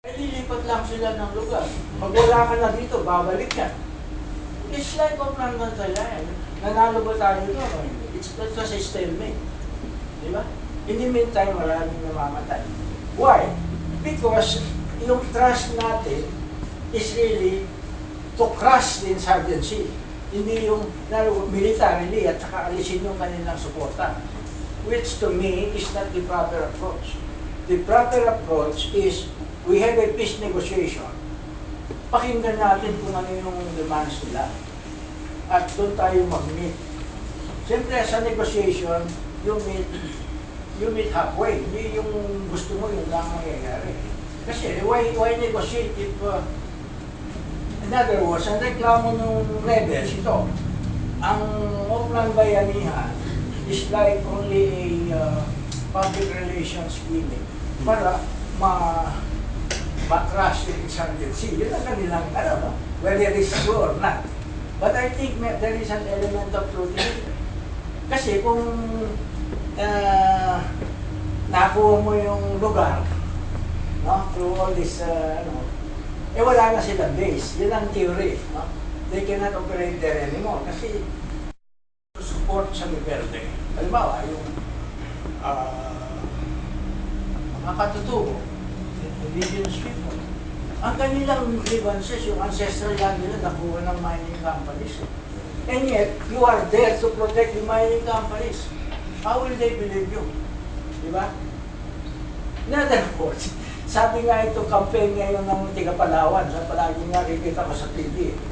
Eh, lilipat lang sila ng lugar. Pag wala ka na dito, babalik ka. It's like Oplan Bantayan. Nanalo ba tayo doon? It's a stalemate. Di ba? In the meantime, maraming namamatay. Why? Because yung trust natin is really to crush the insurgency. Hindi yung militarily at saka alisin yung kanilang suporta. Which to me is not the proper approach. The proper approach is we have a peace negotiation. Pakinggan natin kung ano yung demands nila. At doon tayo mag-meet. Siyempre sa negotiation, you meet halfway. Hindi yung gusto mo, yung lang mangyayari. Kasi why negotiate if in other words, ang reklamo ng rebels ito, ang Oplan Bayanihan is like only a public relations gimmick para ma-crush yung insurgency. Yun ang kanilang, no? Whether it's true or not. But I think there is an element of truth in it. Kasi kung nakuha mo yung lugar, no? Through all this, wala na silang base. Yun ang theory. No? They cannot operate there anymore kasi support sa Rebelde. Halimbawa, yung mga katutubo, indigenous people. Ang kanilang grievances, yung ancestral land nila, nakuha ng mining companies. And yet, you are there to protect the mining companies. How will they believe you? Diba? In other words, sabi nga ito, campaign ngayon ng tiga Palawan, sa palagi nga nakikita ko sa TV.